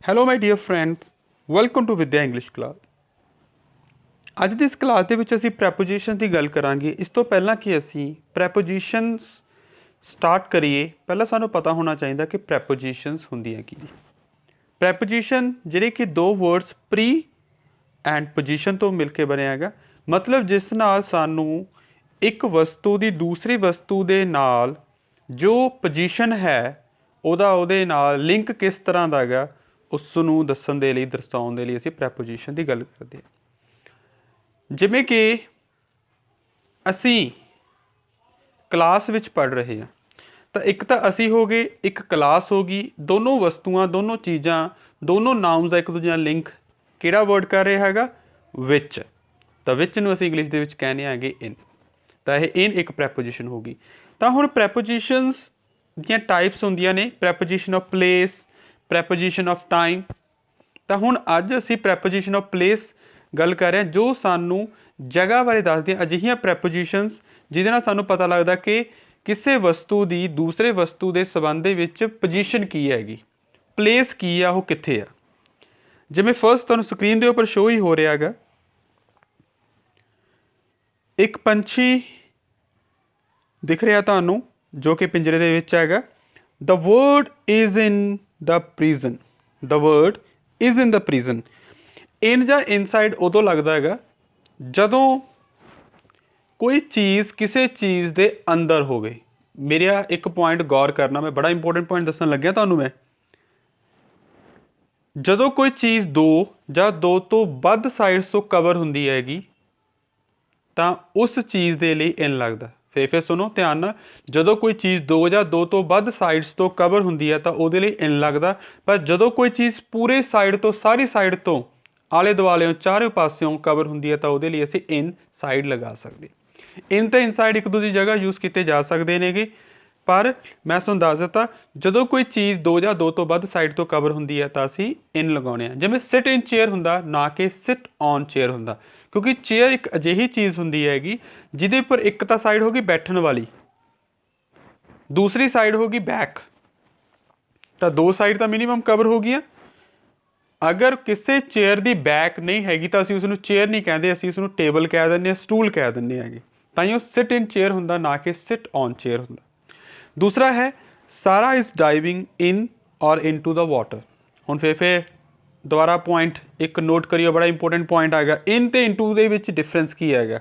Hello my dear friends, welcome to Vidya English class. ਅੱਜ ਦੀ ਇਸ ਕਲਾਸ ਦੇ ਵਿੱਚ ਅਸੀਂ ਪ੍ਰੈਪੋਜੀਸ਼ਨ ਦੀ ਗੱਲ ਕਰਾਂਗੇ। ਇਸ ਤੋਂ ਪਹਿਲਾਂ ਕਿ ਅਸੀਂ ਪ੍ਰੈਪੋਜੀਸ਼ਨਸ ਸਟਾਰਟ ਕਰੀਏ, ਪਹਿਲਾਂ ਸਾਨੂੰ ਪਤਾ ਹੋਣਾ ਚਾਹੀਦਾ ਕਿ ਪ੍ਰੈਪੋਜੀਸ਼ਨਸ ਹੁੰਦੀਆਂ ਕੀ ਨੇ। ਪ੍ਰੈਪੋਜੀਸ਼ਨ ਜਿਹੜੇ ਕਿ ਦੋ ਵਰਡਸ ਪ੍ਰੀ ਐਂਡ ਪੋਜੀਸ਼ਨ ਤੋਂ ਮਿਲ ਕੇ ਬਣਿਆ ਹੈਗਾ, ਮਤਲਬ ਜਿਸ ਨਾਲ ਸਾਨੂੰ ਇੱਕ ਵਸਤੂ ਦੀ ਦੂਸਰੀ ਵਸਤੂ ਦੇ ਨਾਲ ਜੋ ਪੋਜੀਸ਼ਨ ਹੈ ਉਹਦੇ ਨਾਲ ਲਿੰਕ ਕਿਸ ਤਰ੍ਹਾਂ ਦਾ ਹੈਗਾ ਉਸ ਨੂੰ ਦੱਸਣ ਦੇ ਲਈ, ਦਰਸਾਉਣ ਦੇ ਲਈ ਅਸੀਂ ਪ੍ਰੈਪੋਜੀਸ਼ਨ ਦੀ ਗੱਲ ਕਰਦੇ ਹਾਂ। ਜਿਵੇਂ ਕਿ ਅਸੀਂ ਕਲਾਸ ਵਿੱਚ ਪੜ੍ਹ ਰਹੇ ਹਾਂ ਤਾਂ ਇੱਕ ਤਾਂ ਅਸੀਂ ਹੋ ਗਏ, ਇੱਕ ਕਲਾਸ ਹੋ ਗਈ। ਦੋਨੋਂ ਵਸਤੂਆਂ, ਦੋਨੋਂ ਚੀਜ਼ਾਂ, ਦੋਨੋਂ ਨਾਊਨਸ ਦਾ ਇੱਕ ਦੂਜੇ ਨਾਲ ਲਿੰਕ ਕਿਹੜਾ ਵਰਡ ਕਰ ਰਿਹਾ ਹੈਗਾ? ਵਿੱਚ। ਤਾਂ ਵਿੱਚ ਨੂੰ ਅਸੀਂ ਇੰਗਲਿਸ਼ ਦੇ ਵਿੱਚ ਕਹਿੰਦੇ ਹੈਗੇ ਇਨ। ਤਾਂ ਇਹ ਇਨ ਇੱਕ ਪ੍ਰੈਪੋਜੀਸ਼ਨ ਹੋ ਗਈ। ਤਾਂ ਹੁਣ ਪ੍ਰੈਪੋਜੀਸ਼ਨਸ ਦੀਆਂ ਟਾਈਪਸ ਹੁੰਦੀਆਂ ਨੇ, preposition of place, preposition of time. ਤਾਂ ਹੁਣ ਅੱਜ ਅਸੀਂ ਪ੍ਰੈਪੋਜੀਸ਼ਨ ਆਫ ਪਲੇਸ ਗੱਲ ਕਰ ਰਹੇ ਹਾਂ, ਜੋ ਸਾਨੂੰ ਜਗ੍ਹਾ ਬਾਰੇ ਦੱਸਦੀਆਂ ਅਜਿਹੀਆਂ ਪ੍ਰੈਪੋਜੀਸ਼ਨਸ ਜਿਹਦੇ ਨਾਲ ਸਾਨੂੰ ਪਤਾ ਲੱਗਦਾ ਕਿ ਕਿਸੇ ਵਸਤੂ ਦੀ ਦੂਸਰੇ ਵਸਤੂ ਦੇ ਸੰਬੰਧ ਦੇ ਵਿੱਚ ਪੋਜੀਸ਼ਨ ਕੀ ਹੈਗੀ, ਪਲੇਸ ਕੀ ਆ, ਉਹ ਕਿੱਥੇ ਆ। ਜਿਵੇਂ ਫਸਟ ਤੁਹਾਨੂੰ ਸਕਰੀਨ ਦੇ ਉੱਪਰ ਸ਼ੋ ਹੀ ਹੋ ਰਿਹਾ ਹੈਗਾ, ਇੱਕ ਪੰਛੀ ਦਿਖ ਰਿਹਾ ਤੁਹਾਨੂੰ ਜੋ ਕਿ ਪਿੰਜਰੇ ਦੇ ਵਿੱਚ ਹੈਗਾ। The word is in the prison, the word is in the prison. In ਜਾਂ ਇਨਸਾਈਡ ਉਦੋਂ ਲੱਗਦਾ ਹੈਗਾ ਜਦੋਂ ਕੋਈ ਚੀਜ਼ ਕਿਸੇ ਚੀਜ਼ ਦੇ ਅੰਦਰ ਹੋਵੇ। ਮੇਰਾ ਇੱਕ ਪੁਆਇੰਟ ਗੌਰ ਕਰਨਾ, ਮੈਂ ਬੜਾ ਇੰਪੋਰਟੈਂਟ ਪੁਆਇੰਟ ਦੱਸਣ ਲੱਗਿਆ ਤੁਹਾਨੂੰ। ਮੈਂ ਜਦੋਂ ਕੋਈ ਚੀਜ਼ ਦੋ ਜਾਂ ਦੋ ਤੋਂ ਵੱਧ ਸਾਈਡਸ ਤੋਂ ਕਵਰ ਹੁੰਦੀ ਹੈਗੀ ਤਾਂ ਉਸ ਚੀਜ਼ ਦੇ ਲਈ ਇਨ ਲੱਗਦਾ। ਫੇਰ ਸੁਣੋ ਧਿਆਨ ਨਾਲ, ਜਦੋਂ ਕੋਈ ਚੀਜ਼ ਦੋ ਜਾਂ ਦੋ ਤੋਂ ਵੱਧ ਸਾਈਡਸ ਤੋਂ ਕਵਰ ਹੁੰਦੀ ਹੈ ਤਾਂ ਉਹਦੇ ਲਈ ਇਨ ਲੱਗਦਾ। ਪਰ ਜਦੋਂ ਕੋਈ ਚੀਜ਼ ਪੂਰੇ ਸਾਈਡ ਤੋਂ, ਸਾਰੀ ਸਾਈਡ ਤੋਂ, ਆਲੇ ਦੁਆਲਿਓਂ, ਚਾਰੇ ਪਾਸਿਓਂ ਕਵਰ ਹੁੰਦੀ ਹੈ ਤਾਂ ਉਹਦੇ ਲਈ ਅਸੀਂ ਇਨ ਸਾਈਡ ਲਗਾ ਸਕਦੇ। ਇਨ ਤੇ ਇਨਸਾਈਡ ਇੱਕ ਦੂਜੀ ਜਗ੍ਹਾ ਯੂਜ਼ ਕੀਤੇ ਜਾ ਸਕਦੇ ਨੇਗੇ, ਪਰ ਮੈਂ ਤੁਹਾਨੂੰ ਦੱਸ ਦਿੱਤਾ ਜਦੋਂ ਕੋਈ ਚੀਜ਼ ਦੋ ਜਾਂ ਦੋ ਤੋਂ ਵੱਧ ਸਾਈਡ ਤੋਂ ਕਵਰ ਹੁੰਦੀ ਹੈ ਤਾਂ ਅਸੀਂ ਇਨ ਲਗਾਉਣੇ ਆ। ਜਿਵੇਂ ਸਿਟ ਇਨ ਚੇਅਰ ਹੁੰਦਾ, ਨਾ ਕਿ ਸਿਟ ਔਨ ਚੇਅਰ ਹੁੰਦਾ, ਕਿਉਂਕਿ ਚੇਅਰ ਇੱਕ ਅਜਿਹੀ ਚੀਜ਼ ਹੁੰਦੀ ਹੈਗੀ ਜਿਹਦੇ ਉੱਪਰ ਇੱਕ ਤਾਂ ਸਾਈਡ ਹੋ ਗਈ ਬੈਠਣ ਵਾਲੀ, ਦੂਸਰੀ ਸਾਈਡ ਹੋ ਗਈ ਬੈਕ, ਤਾਂ ਦੋ ਸਾਈਡ ਤਾਂ ਮਿਨੀਮਮ ਕਵਰ ਹੋ ਗਈਆਂ। ਅਗਰ ਕਿਸੇ ਚੇਅਰ ਦੀ ਬੈਕ ਨਹੀਂ ਹੈਗੀ ਤਾਂ ਅਸੀਂ ਉਸਨੂੰ ਚੇਅਰ ਨਹੀਂ ਕਹਿੰਦੇ, ਅਸੀਂ ਉਸਨੂੰ ਟੇਬਲ ਕਹਿ ਦਿੰਦੇ ਹਾਂ, ਸਟੂਲ ਕਹਿ ਦਿੰਦੇ ਹੈਗੇ। ਤਾਂ ਹੀ ਉਹ ਸਿਟ ਇਨ ਚੇਅਰ ਹੁੰਦਾ, ਨਾ ਕਿ ਸਿਟ ਔਨ ਚੇਅਰ ਹੁੰਦਾ। ਦੂਸਰਾ ਹੈ ਸਾਰਾ ਇਜ਼ ਡਾਈਵਿੰਗ ਇਨ ਔਰ ਇਨ ਟੂ ਦ ਵਾਟਰ। ਹੁਣ ਫੇਰ ਦੁਬਾਰਾ ਪੁਆਇੰਟ ਇੱਕ ਨੋਟ ਕਰਿਓ, ਬੜਾ ਇੰਪੋਰਟੈਂਟ ਪੁਆਇੰਟ ਹੈਗਾ। ਇਨ ਤੇ ਇਨਟੂ ਦੇ ਵਿੱਚ ਡਿਫਰੈਂਸ ਕੀ ਹੈਗਾ?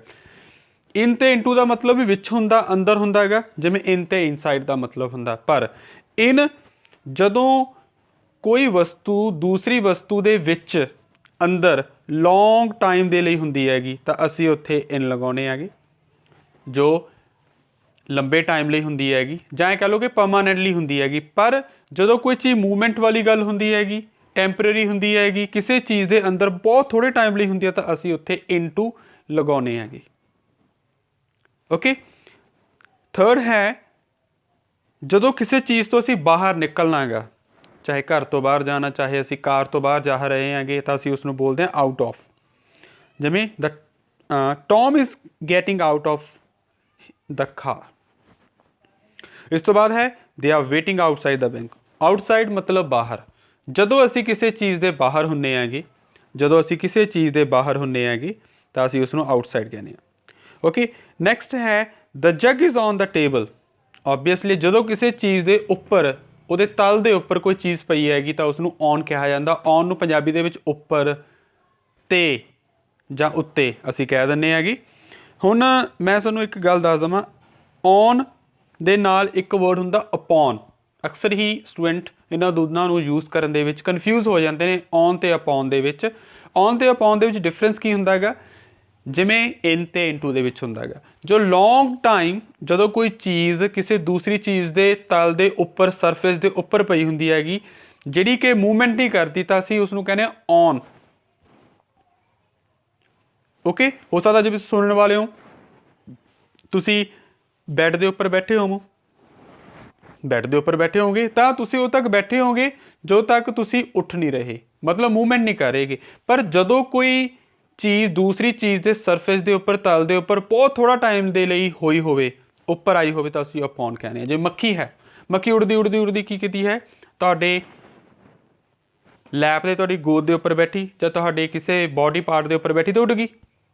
ਇਨ ਤੇ ਇਨਟੂ ਦਾ ਮਤਲਬ ਵੀ ਵਿੱਚ ਹੁੰਦਾ, ਅੰਦਰ ਹੁੰਦਾ ਹੈਗਾ, ਜਿਵੇਂ ਇਨ ਤੇ ਇਨਸਾਈਡ ਦਾ ਮਤਲਬ ਹੁੰਦਾ। ਪਰ ਇਨ ਜਦੋਂ ਕੋਈ ਵਸਤੂ ਦੂਸਰੀ ਵਸਤੂ ਦੇ ਵਿੱਚ ਅੰਦਰ ਲੌਂਗ ਟਾਈਮ ਦੇ ਲਈ ਹੁੰਦੀ ਹੈਗੀ ਤਾਂ ਅਸੀਂ ਉੱਥੇ ਇਨ ਲਗਾਉਣੇ ਹੈਗੇ, ਜੋ ਲੰਬੇ ਟਾਈਮ ਲਈ ਹੁੰਦੀ ਹੈਗੀ, ਜਾਂ ਇਹ ਕਹਿ ਲਓ ਕਿ ਪਰਮਾਨੈਂਟਲੀ ਹੁੰਦੀ ਹੈਗੀ। ਪਰ ਜਦੋਂ ਕੋਈ ਚੀਜ਼ ਮੂਵਮੈਂਟ ਵਾਲੀ ਗੱਲ ਹੁੰਦੀ ਹੈਗੀ, ਟੈਂਪਰੇਰੀ ਹੁੰਦੀ ਹੈਗੀ, ਕਿਸੇ ਚੀਜ਼ ਦੇ ਅੰਦਰ ਬਹੁਤ ਥੋੜ੍ਹੇ ਟਾਈਮ ਲਈ ਹੁੰਦੀ ਹੈ ਤਾਂ ਅਸੀਂ ਉੱਥੇ ਇਨਟੂ ਲਗਾਉਣੇ ਹੈਗੇ। ਓਕੇ। ਥਰਡ ਹੈ ਜਦੋਂ ਕਿਸੇ ਚੀਜ਼ ਤੋਂ ਅਸੀਂ ਬਾਹਰ ਨਿਕਲਣਾ ਹੈਗਾ, ਚਾਹੇ ਘਰ ਤੋਂ ਬਾਹਰ ਜਾਣਾ, ਚਾਹੇ ਅਸੀਂ ਕਾਰ ਤੋਂ ਬਾਹਰ ਜਾ ਰਹੇ ਹੈਗੇ, ਤਾਂ ਅਸੀਂ ਉਸਨੂੰ ਬੋਲਦੇ ਹਾਂ ਆਊਟ ਆਫ। ਜਿਵੇਂ the Tom is getting out of the car. ਇਸ ਤੋਂ ਬਾਅਦ ਹੈ they are waiting outside the bank. Outside ਮਤਲਬ ਬਾਹਰ। ਜਦੋਂ ਅਸੀਂ ਕਿਸੇ ਚੀਜ਼ ਦੇ ਬਾਹਰ ਹੁੰਦੇ ਹੈਗੇ, ਜਦੋਂ ਅਸੀਂ ਕਿਸੇ ਚੀਜ਼ ਦੇ ਬਾਹਰ ਹੁੰਦੇ ਹੈਗੇ ਤਾਂ ਅਸੀਂ ਉਸਨੂੰ ਆਊਟਸਾਈਡ ਕਹਿੰਦੇ ਹਾਂ। ਓਕੇ। ਨੈਕਸਟ ਹੈ ਦ ਜੱਗ is on the table. Obviously ਜਦੋਂ ਕਿਸੇ ਚੀਜ਼ ਦੇ ਉੱਪਰ, ਉਹਦੇ ਤਲ ਦੇ ਉੱਪਰ ਕੋਈ ਚੀਜ਼ ਪਈ ਹੈਗੀ ਤਾਂ ਉਸਨੂੰ ਔਨ ਕਿਹਾ ਜਾਂਦਾ। ਔਨ ਨੂੰ ਪੰਜਾਬੀ ਦੇ ਵਿੱਚ ਉੱਪਰ, ਤੇ ਜਾਂ ਉੱਤੇ ਅਸੀਂ ਕਹਿ ਦਿੰਦੇ ਹੈਗੇ। ਹੁਣ ਮੈਂ ਤੁਹਾਨੂੰ ਇੱਕ ਗੱਲ ਦੱਸ ਦੇਵਾਂ, ਔਨ ਦੇ ਨਾਲ ਇੱਕ ਵਰਡ ਹੁੰਦਾ ਅਪੋਨ। ਅਕਸਰ ਹੀ ਸਟੂਡੈਂਟ ਇਹਨਾਂ ਦੋਨਾਂ ਨੂੰ ਯੂਜ਼ ਕਰਨ ਦੇ ਵਿੱਚ ਕਨਫਿਊਜ਼ ਹੋ ਜਾਂਦੇ ਨੇ, ਔਨ ਅਤੇ ਅਪੋਨ ਦੇ ਵਿੱਚ। ਔਨ ਅਤੇ ਅਪੋਨ ਦੇ ਵਿੱਚ ਡਿਫਰੈਂਸ ਕੀ ਹੁੰਦਾ ਹੈਗਾ? ਜਿਵੇਂ ਇਨ ਅਤੇ ਇਨਟੂ ਦੇ ਵਿੱਚ ਹੁੰਦਾ ਹੈਗਾ, ਜੋ ਲੌਂਗ ਟਾਈਮ ਜਦੋਂ ਕੋਈ ਚੀਜ਼ ਕਿਸੇ ਦੂਸਰੀ ਚੀਜ਼ ਦੇ ਤਲ ਦੇ ਉੱਪਰ, ਸਰਫੇਸ ਦੇ ਉੱਪਰ ਪਈ ਹੁੰਦੀ ਹੈਗੀ, ਜਿਹੜੀ ਕਿ ਮੂਵਮੈਂਟ ਨਹੀਂ ਕਰਦੀ, ਤਾਂ ਅਸੀਂ ਉਸਨੂੰ ਕਹਿੰਦੇ ਹਾਂ ਔਨ। ਓਕੇ। ਹੋ ਸਕਦਾ ਜੇ ਤੁਸੀਂ ਸੁਣਨ ਵਾਲੇ ਹੋ, ਤੁਸੀਂ ਬੈੱਡ ਦੇ ਉੱਪਰ ਬੈਠੇ ਹੋਵੋ, ਬੈੱਡ ਦੇ ਉੱਪਰ ਬੈਠੇ ਹੋਗੇ ਤਾਂ ਤੁਸੀਂ ਉਦੋਂ ਤੱਕ ਬੈਠੇ ਹੋਗੇ ਜਦੋਂ ਤੱਕ ਤੁਸੀਂ ਉੱਠ ਨਹੀਂ ਰਹੇ, ਮਤਲਬ ਮੂਵਮੈਂਟ ਨਹੀਂ ਕਰ ਰਹੇਗੇ। ਪਰ ਜਦੋਂ ਕੋਈ ਚੀਜ਼ ਦੂਸਰੀ ਚੀਜ਼ ਦੇ ਸਰਫੇਸ ਦੇ ਉੱਪਰ, ਤਲ ਦੇ ਉੱਪਰ ਬਹੁਤ ਥੋੜ੍ਹਾ ਟਾਈਮ ਦੇ ਲਈ ਹੋਈ ਹੋਵੇ, ਉੱਪਰ ਆਈ ਹੋਵੇ, ਤਾਂ ਅਸੀਂ ਅਪੋਨ ਕਹਿੰਦੇ ਹਾਂ। ਜੇ ਮੱਖੀ ਹੈ, ਮੱਖੀ ਉੱਡਦੀ ਉੱਡਦੀ ਉੱਡਦੀ ਕੀ ਕੀਤੀ ਹੈ, ਤੁਹਾਡੇ लैप से तुहाडी गोद के उपर बैठी ਜਾਂ ਤੁਹਾਡੇ ਕਿਸੇ बॉडी पार्ट के उपर बैठी तो उड़ गई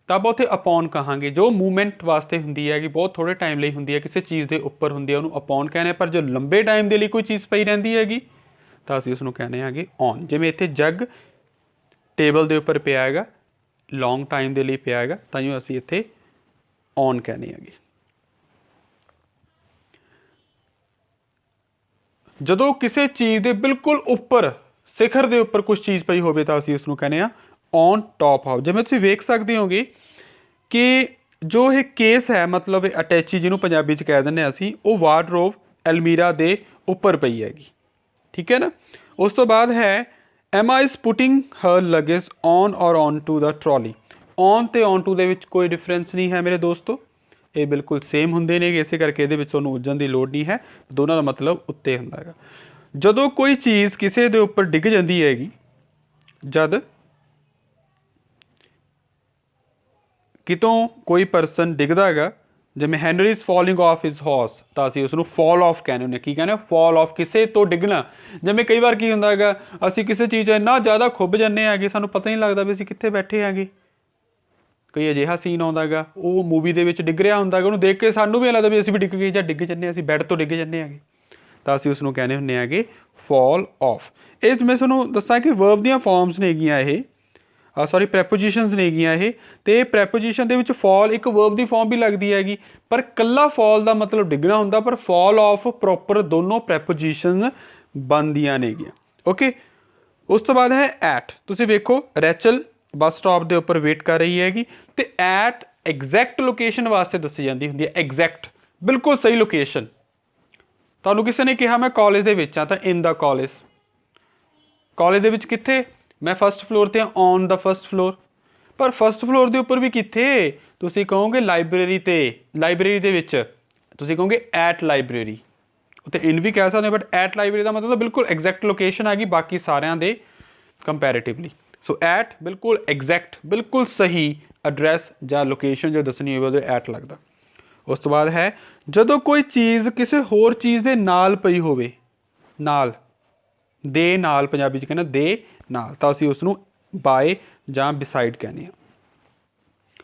ਤਾਂ ਆਪਾਂ ਉੱਥੇ ਅਪੋਨ ਕਹਾਂਗੇ। ਜੋ ਮੂਵਮੈਂਟ ਵਾਸਤੇ ਹੁੰਦੀ ਹੈਗੀ ਬਹੁਤ ਥੋੜ੍ਹੇ ਟਾਈਮ ਲਈ ਹੁੰਦੀ ਹੈ, ਕਿਸੇ ਚੀਜ਼ ਦੇ ਉੱਪਰ ਹੁੰਦੀ ਹੈ, ਉਹਨੂੰ ਅਪੋਨ ਕਹਿੰਦੇ। ਪਰ ਜੋ ਲੰਬੇ ਟਾਈਮ ਦੇ ਲਈ ਕੋਈ ਚੀਜ਼ ਪਈ ਰਹਿੰਦੀ ਹੈਗੀ ਤਾਂ ਅਸੀਂ ਉਸਨੂੰ ਕਹਿੰਦੇ ਹੈਗੇ ਔਨ। ਜਿਵੇਂ ਇੱਥੇ ਜੱਗ ਟੇਬਲ ਦੇ ਉੱਪਰ ਪਿਆ ਹੈਗਾ, ਲੌਂਗ ਟਾਈਮ ਦੇ ਲਈ ਪਿਆ ਹੈਗਾ, ਤਾਂ ਜੋ ਅਸੀਂ ਇੱਥੇ ਔਨ ਕਹਿੰਦੇ ਹੈਗੇ। ਜਦੋਂ ਕਿਸੇ ਚੀਜ਼ ਦੇ ਬਿਲਕੁਲ ਉੱਪਰ ਸਿਖਰ ਦੇ ਉੱਪਰ ਕੁਛ ਚੀਜ਼ ਪਈ ਹੋਵੇ ਤਾਂ ਅਸੀਂ ਉਸਨੂੰ ਕਹਿੰਦੇ ਹਾਂ ਔਨ ਟॉप ਹਾਊਸ। ਜਿਵੇਂ ਤੁਸੀਂ ਵੇਖ ਸਕਦੇ ਹੋਗੇ ਕਿ ਜੋ ਇਹ ਕੇਸ ਹੈ, ਮਤਲਬ ਅਟੈਚੀ ਜਿਹਨੂੰ ਪੰਜਾਬੀ 'ਚ ਕਹਿ ਦਿੰਦੇ ਹਾਂ ਅਸੀਂ, ਉਹ ਵਾਰਡਰੋਬ ਐਲਮੀਰਾ ਦੇ ਉੱਪਰ ਪਈ ਹੈਗੀ, ਠੀਕ ਹੈ ਨਾ। ਉਸ ਤੋਂ ਬਾਅਦ ਹੈ Emma is putting her luggage on or on to the trolley. On ਅਤੇ ਔਨ ਟੂ ਦੇ ਵਿੱਚ ਕੋਈ ਡਿਫਰੈਂਸ ਨਹੀਂ ਹੈ ਮੇਰੇ ਦੋਸਤੋ, ਇਹ ਬਿਲਕੁਲ ਸੇਮ ਹੁੰਦੇ ਨੇ। ਇਸੇ ਕਰਕੇ ਇਹਦੇ ਵਿੱਚ ਤੁਹਾਨੂੰ ਉਲਝਣ ਦੀ ਲੋੜ ਨਹੀਂ ਹੈ, ਦੋਨਾਂ ਦਾ ਮਤਲਬ ਉੱਤੇ ਹੁੰਦਾ ਹੈਗਾ। ਜਦੋਂ ਕੋਈ ਚੀਜ਼ ਕਿਸੇ ਦੇ ਉੱਪਰ ਡਿੱਗ ਜਾਂਦੀ ਹੈਗੀ, ਜਦ ਕਿਤੋਂ ਕੋਈ ਪਰਸਨ ਡਿੱਗਦਾ ਹੈਗਾ, ਜਿਵੇਂ Henry is following of his horse, ਤਾਂ ਅਸੀਂ ਉਸਨੂੰ ਫਾਲ ਆਫ ਕਹਿੰਦੇ ਹੁੰਦੇ। ਕੀ ਕਹਿੰਦੇ? ਫਾਲ ਆਫ, ਕਿਸੇ ਤੋਂ ਡਿੱਗਣਾ। ਜਿਵੇਂ ਕਈ ਵਾਰ ਕੀ ਹੁੰਦਾ ਹੈਗਾ, ਅਸੀਂ ਕਿਸੇ ਚੀਜ਼ 'ਚ ਇੰਨਾ ਜ਼ਿਆਦਾ ਖੁੱਭ ਜਾਂਦੇ ਹੈਗੇ, ਸਾਨੂੰ ਪਤਾ ਹੀ ਨਹੀਂ ਲੱਗਦਾ ਵੀ ਅਸੀਂ ਕਿੱਥੇ ਬੈਠੇ ਹੈਗੇ। ਕੋਈ ਅਜਿਹਾ ਸੀਨ ਆਉਂਦਾ ਹੈਗਾ, ਉਹ ਮੂਵੀ ਦੇ ਵਿੱਚ ਡਿੱਗ ਰਿਹਾ ਹੁੰਦਾ ਹੈਗਾ, ਉਹਨੂੰ ਦੇਖ ਕੇ ਸਾਨੂੰ ਵੀ ਲੱਗਦਾ ਵੀ ਅਸੀਂ ਵੀ ਡਿੱਗ ਗਏ ਜਾਂ ਡਿੱਗ ਜੰਨੇ, ਅਸੀਂ ਬੈੱਡ ਤੋਂ ਡਿੱਗ ਜੰਨੇ ਹੈਗੇ, ਤਾਂ ਅਸੀਂ ਉਸਨੂੰ ਕਹਿੰਦੇ ਹੁੰਦੇ ਹੈਗੇ ਫਾਲ ਆਫ। ਇਹ ਮੈਂ ਤੁਹਾਨੂੰ ਦੱਸਾਂ ਕਿ ਵਰਬ ਦੀਆਂ ਫਾਰਮਸ ਨੇ ਹੈਗੀਆਂ ਇਹ, ਸੌਰੀ ਪ੍ਰੈਪੋਜੀਸ਼ਨਸ ਨੇ ਹੈਗੀਆਂ ਇਹ, ਅਤੇ ਪ੍ਰੈਪੋਜੀਸ਼ਨ ਦੇ ਵਿੱਚ ਫਾਲ ਇੱਕ ਵਰਬ ਦੀ ਫਾਰਮ ਵੀ ਲੱਗਦੀ ਹੈਗੀ, ਪਰ ਇਕੱਲਾ ਫਾਲ ਦਾ ਮਤਲਬ ਡਿੱਗਣਾ ਹੁੰਦਾ, ਪਰ ਫਾਲ ਆਫ ਪ੍ਰੋਪਰ ਦੋਨੋਂ ਪ੍ਰੈਪੋਜੀਸ਼ਨ ਬਣਦੀਆਂ ਨੇਗੀਆਂ। ਓਕੇ, ਉਸ ਤੋਂ ਬਾਅਦ ਹੈ ਐਟ। ਤੁਸੀਂ ਵੇਖੋ ਰੈਚਲ ਬੱਸ ਸਟਾਪ ਦੇ ਉੱਪਰ ਵੇਟ ਕਰ ਰਹੀ ਹੈਗੀ, ਅਤੇ ਐਟ ਐਗਜ਼ੈਕਟ ਲੋਕੇਸ਼ਨ ਵਾਸਤੇ ਦੱਸੀ ਜਾਂਦੀ ਹੁੰਦੀ ਹੈ। ਐਗਜ਼ੈਕਟ, ਬਿਲਕੁਲ ਸਹੀ ਲੋਕੇਸ਼ਨ। ਤੁਹਾਨੂੰ ਕਿਸੇ ਨੇ ਕਿਹਾ ਮੈਂ ਕਾਲਜ ਦੇ ਵਿੱਚ ਹਾਂ, ਤਾਂ ਇਨ ਦਾ ਕਾਲਜ। ਕਾਲਜ ਦੇ ਵਿੱਚ ਕਿੱਥੇ? ਮੈਂ ਫਸਟ ਫਲੋਰ 'ਤੇ ਔਨ ਦਾ ਫਸਟ ਫਲੋਰ। ਪਰ ਫਸਟ ਫਲੋਰ ਦੇ ਉੱਪਰ ਵੀ ਕਿੱਥੇ? ਤੁਸੀਂ ਕਹੋਗੇ ਲਾਇਬ੍ਰੇਰੀ 'ਤੇ, ਲਾਇਬ੍ਰੇਰੀ ਦੇ ਵਿੱਚ ਤੁਸੀਂ ਕਹੋਗੇ ਐਟ ਲਾਇਬ੍ਰੇਰੀ। ਉੱਥੇ ਇਨ ਵੀ ਕਹਿ ਸਕਦੇ ਹੋ, ਬਟ ਐਟ ਲਾਇਬ੍ਰੇਰੀ ਦਾ ਮਤਲਬ ਬਿਲਕੁਲ ਐਗਜ਼ੈਕਟ ਲੋਕੇਸ਼ਨ ਹੈਗੀ ਬਾਕੀ ਸਾਰਿਆਂ ਦੇ ਕੰਪੈਰੇਟਿਵਲੀ। ਸੋ ਐਟ ਬਿਲਕੁਲ ਐਗਜ਼ੈਕਟ, ਬਿਲਕੁਲ ਸਹੀ ਐਡਰੈਸ ਜਾਂ ਲੋਕੇਸ਼ਨ ਜੋ ਦੱਸਣੀ ਹੋਵੇ ਉਹਦੇ ਐਟ ਲੱਗਦਾ। ਉਸ ਤੋਂ ਬਾਅਦ ਹੈ ਜਦੋਂ ਕੋਈ ਚੀਜ਼ ਕਿਸੇ ਹੋਰ ਚੀਜ਼ ਦੇ ਨਾਲ ਪਈ ਹੋਵੇ, ਨਾਲ, ਦੇ ਨਾਲ ਪੰਜਾਬੀ 'ਚ ਕਹਿੰਦੇ ਦੇ ਨਾਲ, ਤਾਂ ਅਸੀਂ ਉਸਨੂੰ ਬਾਏ ਜਾਂ ਬਿਸਾਈਡ ਕਹਿੰਦੇ ਹਾਂ।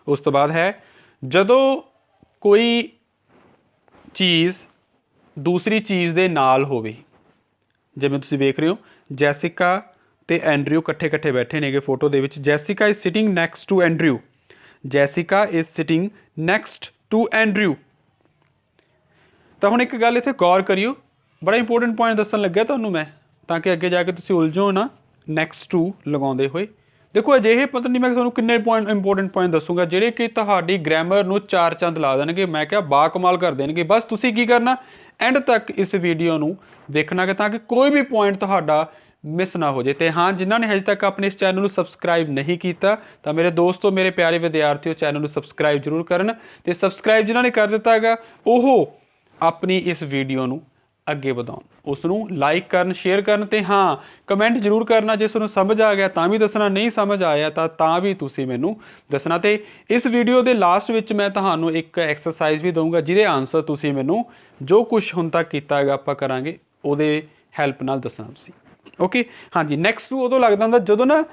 ਉਸ ਤੋਂ ਬਾਅਦ ਹੈ ਜਦੋਂ ਕੋਈ ਚੀਜ਼ ਦੂਸਰੀ ਚੀਜ਼ ਦੇ ਨਾਲ ਹੋਵੇ, ਜਿਵੇਂ ਤੁਸੀਂ ਵੇਖ ਰਹੇ ਹੋ ਜੈਸਿਕਾ ਅਤੇ ਐਂਡਰਿਊ ਇਕੱਠੇ ਬੈਠੇ ਨੇਗੇ ਫੋਟੋ ਦੇ ਵਿੱਚ। Jessica is sitting next to Andrew. Jessica is sitting next to Andrew. ਤਾਂ ਹੁਣ ਇੱਕ ਗੱਲ ਇੱਥੇ ਗੌਰ ਕਰਿਓ, ਬੜਾ ਇੰਪੋਰਟੈਂਟ ਪੁਆਇੰਟ ਦੱਸਣ ਲੱਗਿਆ ਤੁਹਾਨੂੰ ਮੈਂ, ਤਾਂ ਕਿ ਅੱਗੇ ਜਾ ਕੇ ਤੁਸੀਂ ਉਲਝੋ ਨਾ ਨੈਕਸਟ ਟੂ ਲਗਾਉਂਦੇ ਹੋਏ। ਦੇਖੋ ਅਜਿਹੇ ਪਤਾ ਨਹੀਂ ਮੈਂ ਤੁਹਾਨੂੰ ਕਿੰਨੇ ਇੰਪੋਰਟੈਂਟ ਪੁਆਇੰਟ ਦੱਸੂਗਾ ਜਿਹੜੇ ਕਿ ਤੁਹਾਡੀ ਗ੍ਰਾਮਰ ਨੂੰ 4 ਚੰਦ ਲਾ ਦੇਣਗੇ, ਮੈਂ ਕਿਹਾ ਬਾਕਮਾਲ ਕਰ ਦੇਣਗੇ। ਬਸ ਤੁਸੀਂ ਕੀ ਕਰਨਾ, ਐਂਡ ਤੱਕ ਇਸ ਵੀਡੀਓ ਨੂੰ ਦੇਖਣਾ ਕਿ ਤਾਂ ਕਿ ਕੋਈ ਵੀ ਪੁਆਇੰਟ ਤੁਹਾਡਾ ਮਿਸ ਨਾ ਹੋ ਜਾਏ। ਅਤੇ ਹਾਂ, ਜਿਨ੍ਹਾਂ ਨੇ ਹਜੇ ਤੱਕ ਆਪਣੇ ਇਸ ਚੈਨਲ ਨੂੰ ਸਬਸਕ੍ਰਾਈਬ ਨਹੀਂ ਕੀਤਾ ਤਾਂ ਮੇਰੇ ਦੋਸਤੋ, ਮੇਰੇ ਪਿਆਰੇ ਵਿਦਿਆਰਥੀਓ, ਚੈਨਲ ਨੂੰ ਸਬਸਕ੍ਰਾਈਬ ਜ਼ਰੂਰ ਕਰਨ। ਅਤੇ ਸਬਸਕ੍ਰਾਈਬ ਜਿਨ੍ਹਾਂ ਨੇ ਕਰ ਦਿੱਤਾ ਹੈਗਾ ਉਹ ਆਪਣੀ ਇਸ ਵੀਡੀਓ ਨੂੰ ਅੱਗੇ ਵਧਾਉਣ, ਉਸ ਨੂੰ ਲਾਈਕ ਕਰਨ, ਸ਼ੇਅਰ ਕਰਨ, ਅਤੇ ਹਾਂ ਕਮੈਂਟ ਜ਼ਰੂਰ ਕਰਨਾ। ਜੇ ਤੁਹਾਨੂੰ ਸਮਝ ਆ ਗਿਆ ਤਾਂ ਵੀ ਦੱਸਣਾ, ਨਹੀਂ ਸਮਝ ਆਇਆ ਤਾਂ ਵੀ ਤੁਸੀਂ ਮੈਨੂੰ ਦੱਸਣਾ। ਅਤੇ ਇਸ ਵੀਡੀਓ ਦੇ ਲਾਸਟ ਵਿੱਚ ਮੈਂ ਤੁਹਾਨੂੰ ਇੱਕ ਐਕਸਰਸਾਈਜ਼ ਵੀ ਦਊਂਗਾ ਜਿਹਦੇ ਆਨਸਰ ਤੁਸੀਂ ਮੈਨੂੰ ਜੋ ਕੁਛ ਹੁਣ ਤੱਕ ਕੀਤਾ ਹੈਗਾ ਆਪਾਂ ਕਰਾਂਗੇ ਉਹਦੇ ਹੈਲਪ ਨਾਲ ਦੱਸਣਾ ਤੁਸੀਂ। ਓਕੇ, ਹਾਂਜੀ। ਨੈਕਸਟ ਟੂ ਉਦੋਂ ਲੱਗਦਾ ਹੁੰਦਾ ਜਦੋਂ ਨਾ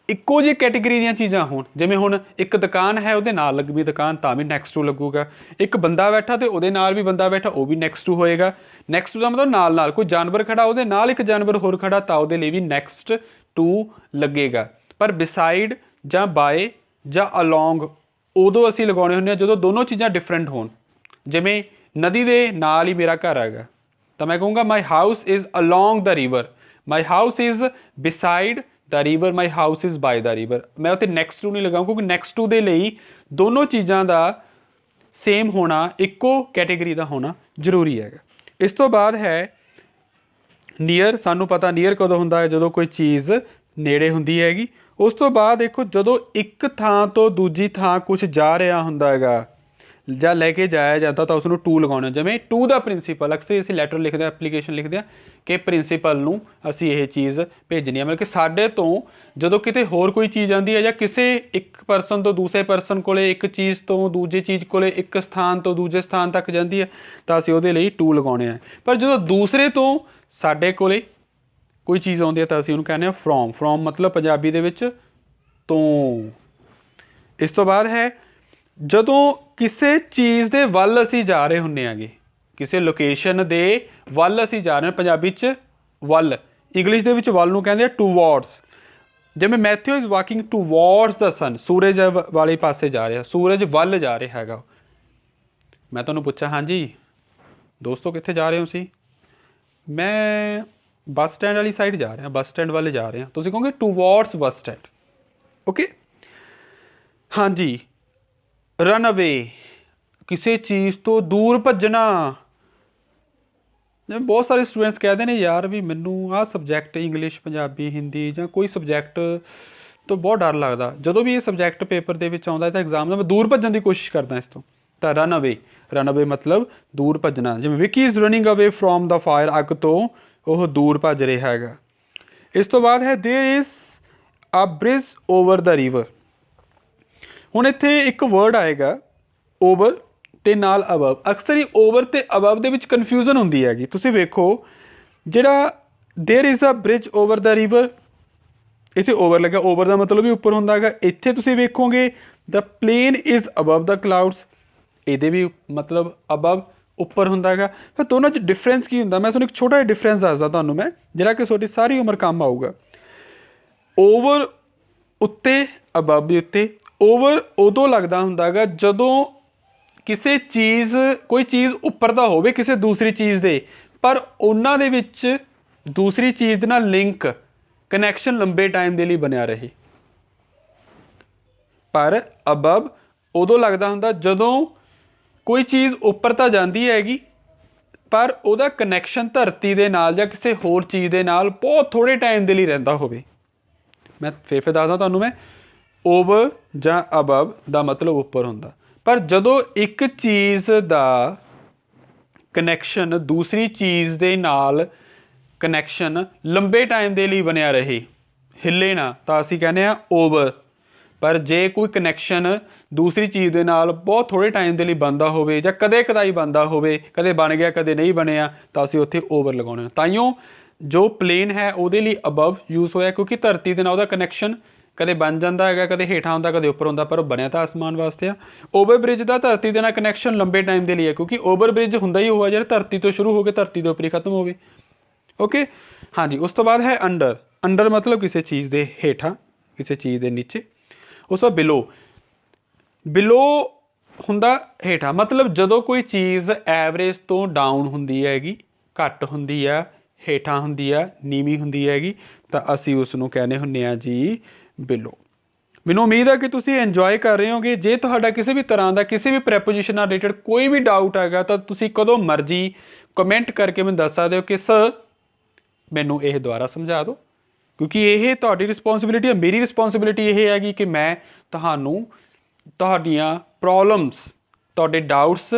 ਇੱਕੋ ਜਿਹੀ ਕੈਟੇਗਰੀ ਦੀਆਂ ਚੀਜ਼ਾਂ ਹੋਣ। ਜਿਵੇਂ ਹੁਣ ਇੱਕ ਦੁਕਾਨ ਹੈ, ਉਹਦੇ ਨਾਲ ਲੱਗੀ ਦੁਕਾਨ, ਤਾਂ ਵੀ ਨੈਕਸਟ ਟੂ ਲੱਗੂਗਾ। ਇੱਕ ਬੰਦਾ ਬੈਠਾ ਅਤੇ ਉਹਦੇ ਨਾਲ ਵੀ ਬੰਦਾ ਬੈਠਾ, ਉਹ ਵੀ ਨੈਕਸਟ ਟੂ ਹੋਏਗਾ। ਨੈਕਸਟ ਟੂ ਦਾ ਮਤਲਬ ਨਾਲ। ਕੋਈ ਜਾਨਵਰ ਖੜਾ, ਉਹਦੇ ਨਾਲ ਇੱਕ ਜਾਨਵਰ ਹੋਰ ਖੜਾ, ਤਾਂ ਉਹਦੇ ਲਈ ਵੀ ਨੈਕਸਟ ਟੂ ਲੱਗੇਗਾ। ਪਰ ਬਿਸਾਈਡ ਜਾਂ ਬਾਏ ਜਾਂ ਅਲੋਂਗ ਉਦੋਂ ਅਸੀਂ ਲਗਾਉਣੇ ਹੁੰਦੇ ਹਾਂ ਜਦੋਂ ਦੋਨੋਂ ਚੀਜ਼ਾਂ ਡਿਫਰੈਂਟ ਹੋਣ। ਜਿਵੇਂ ਨਦੀ ਦੇ ਨਾਲ ਹੀ ਮੇਰਾ ਘਰ ਹੈਗਾ, ਤਾਂ ਮੈਂ ਕਹੂੰਗਾ my house is along the river, my house is beside the river, my house is by the river. ਮੈਂ ਉੱਥੇ ਨੈਕਸਟ ਟੂ ਨਹੀਂ ਲਗਾਊਂ, ਕਿਉਂਕਿ ਨੈਕਸਟ ਟੂ ਦੇ ਲਈ ਦੋਨੋਂ ਚੀਜ਼ਾਂ ਦਾ ਸੇਮ ਹੋਣਾ, ਇੱਕੋ ਕੈਟੇਗਰੀ ਦਾ ਹੋਣਾ ਜ਼ਰੂਰੀ ਹੈਗਾ। ਇਸ ਤੋਂ ਬਾਅਦ ਹੈ ਨੀਅਰ। ਸਾਨੂੰ ਪਤਾ ਨੀਅਰ ਕਦੋਂ ਹੁੰਦਾ ਹੈ, ਜਦੋਂ ਕੋਈ ਚੀਜ਼ ਨੇੜੇ ਹੁੰਦੀ ਹੈਗੀ। ਉਸ ਤੋਂ ਬਾਅਦ ਦੇਖੋ ਜਦੋਂ ਇੱਕ ਥਾਂ ਤੋਂ ਦੂਜੀ ਥਾਂ ਕੁਛ ਜਾ ਰਿਹਾ ਹੁੰਦਾ ਹੈਗਾ ਜਾਂ ਲੈ ਕੇ ਜਾਇਆ ਜਾਂਦਾ ਤਾਂ ਉਸਨੂੰ ਟੂ ਲਗਾਉਣਾ। ਜਿਵੇਂ ਟੂ ਦਾ ਪ੍ਰਿੰਸੀਪਲ, ਅਕਸਰ ਅਸੀਂ ਲੈਟਰ ਲਿਖਦੇ ਹਾਂ, ਐਪਲੀਕੇਸ਼ਨ ਲਿਖਦੇ ਹਾਂ ਕਿ ਪ੍ਰਿੰਸੀਪਲ ਨੂੰ ਅਸੀਂ ਇਹ ਚੀਜ਼ ਭੇਜਣੀ ਹੈ। ਮਤਲਬ ਕਿ ਸਾਡੇ ਤੋਂ ਜਦੋਂ ਕਿਤੇ ਹੋਰ ਕੋਈ ਚੀਜ਼ ਆਉਂਦੀ ਹੈ ਜਾਂ ਕਿਸੇ ਇੱਕ ਪਰਸਨ ਤੋਂ ਦੂਸਰੇ ਪਰਸਨ ਕੋਲ, ਇੱਕ ਚੀਜ਼ ਤੋਂ ਦੂਜੀ ਚੀਜ਼ ਕੋਲ, ਇੱਕ ਸਥਾਨ ਤੋਂ ਦੂਜੇ ਸਥਾਨ ਤੱਕ ਜਾਂਦੀ ਹੈ ਤਾਂ ਅਸੀਂ ਉਹਦੇ ਲਈ ਟੂ ਲਗਾਉਣੇ ਆ। ਪਰ ਜਦੋਂ ਦੂਸਰੇ ਤੋਂ ਸਾਡੇ ਕੋਲੇ ਕੋਈ ਚੀਜ਼ ਆਉਂਦੀ ਹੈ ਤਾਂ ਅਸੀਂ ਉਹਨੂੰ ਕਹਿੰਦੇ ਹਾਂ ਫਰੋਮ। ਫਰੋਮ ਮਤਲਬ ਪੰਜਾਬੀ ਦੇ ਵਿੱਚ ਤੋਂ। ਇਸ ਤੋਂ ਬਾਅਦ ਹੈ ਜਦੋਂ ਕਿਸੇ ਚੀਜ਼ ਦੇ ਵੱਲ ਅਸੀਂ ਜਾ ਰਹੇ ਹੁੰਦੇ ਹੈਗੇ, ਕਿਸੇ ਲੋਕੇਸ਼ਨ ਦੇ ਵੱਲ ਅਸੀਂ ਜਾ ਰਹੇ ਹਾਂ, ਪੰਜਾਬੀ 'ਚ ਵੱਲ, ਇੰਗਲਿਸ਼ ਦੇ ਵਿੱਚ ਵੱਲ ਨੂੰ ਕਹਿੰਦੇ ਆ ਟੂਵਰਡਸ। ਜਿਵੇਂ ਮੈਥਿਊ ਇਜ਼ ਵਾਕਿੰਗ ਟੂਵਰਡਸ ਦਾ ਸਨ, ਸੂਰਜ ਵਾਲੇ ਪਾਸੇ ਜਾ ਰਿਹਾ, ਸੂਰਜ ਵੱਲ ਜਾ ਰਿਹਾ ਹੈਗਾ। ਮੈਂ ਤੁਹਾਨੂੰ ਪੁੱਛਾਂ ਹਾਂਜੀ ਦੋਸਤੋ ਕਿੱਥੇ ਜਾ ਰਹੇ ਹੋ ਤੁਸੀਂ? ਮੈਂ ਬੱਸ ਸਟੈਂਡ ਵਾਲੀ ਸਾਈਡ ਜਾ ਰਿਹਾ, ਬੱਸ ਸਟੈਂਡ ਵੱਲ ਜਾ ਰਿਹਾ। ਤੁਸੀਂ ਕਹੋਗੇ ਟੂਵਰਡਸ ਬੱਸ ਸਟੈਂਡ। ਓਕੇ ਹਾਂਜੀ। ਰਨ ਅਵੇ, ਕਿਸੇ ਚੀਜ਼ ਤੋਂ ਦੂਰ ਭੱਜਣਾ। ਜਿਵੇਂ ਬਹੁਤ ਸਾਰੇ ਸਟੂਡੈਂਟਸ ਕਹਿੰਦੇ ਨੇ ਯਾਰ ਵੀ ਮੈਨੂੰ ਆਹ ਸਬਜੈਕਟ ਇੰਗਲਿਸ਼, ਪੰਜਾਬੀ, ਹਿੰਦੀ ਜਾਂ ਕੋਈ ਸਬਜੈਕਟ ਤੋਂ ਬਹੁਤ ਡਰ ਲੱਗਦਾ। ਜਦੋਂ ਵੀ ਇਹ ਸਬਜੈਕਟ ਪੇਪਰ ਦੇ ਵਿੱਚ ਆਉਂਦਾ ਤਾਂ ਐਗਜ਼ਾਮ ਦਾ ਮੈਂ ਦੂਰ ਭੱਜਣ ਦੀ ਕੋਸ਼ਿਸ਼ ਕਰਦਾ ਇਸ ਤੋਂ। ਤਾਂ ਰਨ ਅਵੇ, ਰਨ ਅਵੇ ਮਤਲਬ ਦੂਰ ਭੱਜਣਾ। ਜਿਵੇਂ ਵਿਕੀ ਇਜ਼ ਰਨਿੰਗ ਅਵੇ ਫਰੋਮ ਦਾ ਫਾਇਰ, ਅੱਗ ਤੋਂ ਉਹ ਦੂਰ ਭੱਜ ਰਿਹਾ ਹੈਗਾ। ਇਸ ਤੋਂ ਬਾਅਦ ਹੈ there is a bridge over the river. ਹੁਣ ਇੱਥੇ ਇੱਕ ਵਰਡ ਆਏਗਾ ਓਵਰ ਅਤੇ ਨਾਲ ਅਬਵ। ਅਕਸਰ ਹੀ ਓਵਰ ਅਤੇ ਅਬਵ ਦੇ ਵਿੱਚ ਕਨਫਿਊਜ਼ਨ ਹੁੰਦੀ ਹੈਗੀ। ਤੁਸੀਂ ਵੇਖੋ ਜਿਹੜਾ there is a bridge over the river, ਇੱਥੇ ਓਵਰ ਲੱਗਾ, ਓਵਰ ਦਾ ਮਤਲਬ ਵੀ ਉੱਪਰ ਹੁੰਦਾ ਹੈਗਾ। ਇੱਥੇ ਤੁਸੀਂ ਵੇਖੋਗੇ the plane is above the clouds, ਇਹਦੇ ਵੀ ਮਤਲਬ ਅਬਵ ਉੱਪਰ ਹੁੰਦਾ ਹੈਗਾ। ਫਿਰ ਦੋਨਾਂ 'ਚ ਡਿਫਰੈਂਸ ਕੀ ਹੁੰਦਾ? ਮੈਂ ਤੁਹਾਨੂੰ ਇੱਕ ਛੋਟਾ ਜਿਹਾ ਡਿਫਰੈਂਸ ਦੱਸਦਾ ਤੁਹਾਨੂੰ ਮੈਂ, ਜਿਹੜਾ ਕਿ ਤੁਹਾਡੀ ਸਾਰੀ ਉਮਰ ਕੰਮ ਆਊਗਾ। ਓਵਰ ਉੱਤੇ, ਅਬਵ ਵੀ ਉੱਤੇ। ਓਵਰ ਉਦੋਂ ਲੱਗਦਾ ਹੁੰਦਾ ਹੈਗਾ ਜਦੋਂ ਕਿਸੇ ਚੀਜ਼, ਕੋਈ ਚੀਜ਼ ਉੱਪਰ ਦਾ ਹੋਵੇ ਕਿਸੇ ਦੂਸਰੀ ਚੀਜ਼ ਦੇ, ਪਰ ਉਹਨਾਂ ਦੇ ਵਿੱਚ ਦੂਸਰੀ ਚੀਜ਼ ਦੇ ਨਾਲ ਲਿੰਕ, ਕਨੈਕਸ਼ਨ ਲੰਬੇ ਟਾਈਮ ਦੇ ਲਈ ਬਣਿਆ ਰਹੇ। ਪਰ ਅਬਵ ਉਦੋਂ ਲੱਗਦਾ ਹੁੰਦਾ ਜਦੋਂ ਕੋਈ ਚੀਜ਼ ਉੱਪਰ ਤਾਂ ਜਾਂਦੀ ਹੈਗੀ ਪਰ ਉਹਦਾ ਕਨੈਕਸ਼ਨ ਧਰਤੀ ਦੇ ਨਾਲ ਜਾਂ ਕਿਸੇ ਹੋਰ ਚੀਜ਼ ਦੇ ਨਾਲ ਬਹੁਤ ਥੋੜ੍ਹੇ ਟਾਈਮ ਦੇ ਲਈ ਰਹਿੰਦਾ ਹੋਵੇ। ਮੈਂ ਫਿਰ ਦੱਸਦਾ ਤੁਹਾਨੂੰ ਮੈਂ, ਓਵਰ ਜਾਂ ਅਬਵ ਦਾ ਮਤਲਬ ਉੱਪਰ ਹੁੰਦਾ, ਪਰ ਜਦੋਂ ਇੱਕ ਚੀਜ਼ ਦਾ ਕਨੈਕਸ਼ਨ ਦੂਸਰੀ ਚੀਜ਼ ਦੇ ਨਾਲ ਕਨੈਕਸ਼ਨ ਲੰਬੇ ਟਾਈਮ ਦੇ ਲਈ ਬਣਿਆ ਰਹੇ, ਹਿੱਲੇ ਨਾ, ਤਾਂ ਅਸੀਂ ਕਹਿੰਦੇ ਹਾਂ ਓਵਰ। ਪਰ ਜੇ ਕੋਈ ਕਨੈਕਸ਼ਨ ਦੂਸਰੀ ਚੀਜ਼ ਦੇ ਨਾਲ ਬਹੁਤ ਥੋੜ੍ਹੇ ਟਾਈਮ ਦੇ ਲਈ ਬਣਦਾ ਹੋਵੇ ਜਾਂ ਕਦੇ ਕਦਾਈ ਬਣਦਾ ਹੋਵੇ, ਕਦੇ ਬਣ ਗਿਆ ਕਦੇ ਨਹੀਂ ਬਣਿਆ, ਤਾਂ ਅਸੀਂ ਉੱਥੇ ਓਵਰ ਲਗਾਉਂਦੇ ਹਾਂ। ਤਾਈਓ ਜੋ ਪਲੇਨ ਹੈ ਉਹਦੇ ਲਈ ਅਬਵ ਯੂਜ਼ ਹੋਇਆ, ਕਿਉਂਕਿ ਧਰਤੀ ਦੇ ਨਾਲ ਉਹਦਾ ਕਨੈਕਸ਼ਨ ਕਦੇ ਬਣ ਜਾਂਦਾ ਹੈਗਾ, ਕਦੇ ਹੇਠਾਂ ਹੁੰਦਾ ਕਦੇ ਉੱਪਰ ਹੁੰਦਾ, ਪਰ ਉਹ ਬਣਿਆ ਤਾਂ ਆਸਮਾਨ ਵਾਸਤੇ ਆ। ਓਵਰ ਬ੍ਰਿਜ ਦਾ ਧਰਤੀ ਦੇ ਨਾਲ ਕਨੈਕਸ਼ਨ ਲੰਬੇ ਟਾਈਮ ਦੇ ਲਈ ਹੈ, ਕਿਉਂਕਿ ਓਵਰ ਬ੍ਰਿਜ ਹੁੰਦਾ ਹੀ ਹੋਇਆ ਜਿਹੜਾ ਧਰਤੀ ਤੋਂ ਸ਼ੁਰੂ ਹੋ ਕੇ ਧਰਤੀ ਦੇ ਉੱਪਰ ਹੀ ਖਤਮ ਹੋਵੇ। ਓਕੇ ਹਾਂਜੀ। ਉਸ ਤੋਂ ਬਾਅਦ ਹੈ ਅੰਡਰ। ਅੰਡਰ ਮਤਲਬ ਕਿਸੇ ਚੀਜ਼ ਦੇ ਹੇਠਾਂ, ਕਿਸੇ ਚੀਜ਼ ਦੇ ਨੀਚੇ। ਉਸ ਤੋਂ ਬਿਲੋ, ਬਿਲੋ ਹੁੰਦਾ ਹੇਠਾਂ, ਮਤਲਬ ਜਦੋਂ ਕੋਈ ਚੀਜ਼ ਐਵਰੇਜ ਤੋਂ ਡਾਊਨ ਹੁੰਦੀ ਹੈਗੀ, ਘੱਟ ਹੁੰਦੀ ਆ, ਹੇਠਾਂ ਹੁੰਦੀ ਆ, ਨੀਵੀਂ ਹੁੰਦੀ ਹੈਗੀ, ਤਾਂ ਅਸੀਂ ਉਸ ਨੂੰ ਕਹਿੰਦੇ ਹੁੰਦੇ ਹਾਂ ਜੀ ਬਿਲੋ। ਮੈਨੂੰ ਉਮੀਦ ਹੈ ਕਿ ਤੁਸੀਂ ਇੰਜੋਏ ਕਰ ਰਹੇ ਹੋਗੇ। ਜੇ ਤੁਹਾਡਾ ਕਿਸੇ ਵੀ ਤਰ੍ਹਾਂ ਦਾ ਕਿਸੇ ਵੀ ਪ੍ਰੈਪੋਜੀਸ਼ਨ ਨਾਲ ਰਿਲੇਟਡ ਕੋਈ ਵੀ ਡਾਊਟ ਹੈਗਾ ਤਾਂ ਤੁਸੀਂ ਕਦੋਂ ਮਰਜ਼ੀ ਕਮੈਂਟ ਕਰਕੇ ਮੈਨੂੰ ਦੱਸ ਸਕਦੇ ਹੋ ਕਿ ਸਰ ਮੈਨੂੰ ਇਹ ਦੁਬਾਰਾ ਸਮਝਾ ਦਿਓ, ਕਿਉਂਕਿ ਇਹ ਤੁਹਾਡੀ ਰਿਸਪੌਂਸਿਬਿਲਿਟੀ ਹੈ। ਮੇਰੀ ਰਿਸਪੌਂਸਿਬਿਲਿਟੀ ਇਹ ਹੈਗੀ ਕਿ ਮੈਂ ਤੁਹਾਨੂੰ ਤੁਹਾਡੀਆਂ ਪ੍ਰੋਬਲਮਸ, ਤੁਹਾਡੇ ਡਾਊਟਸ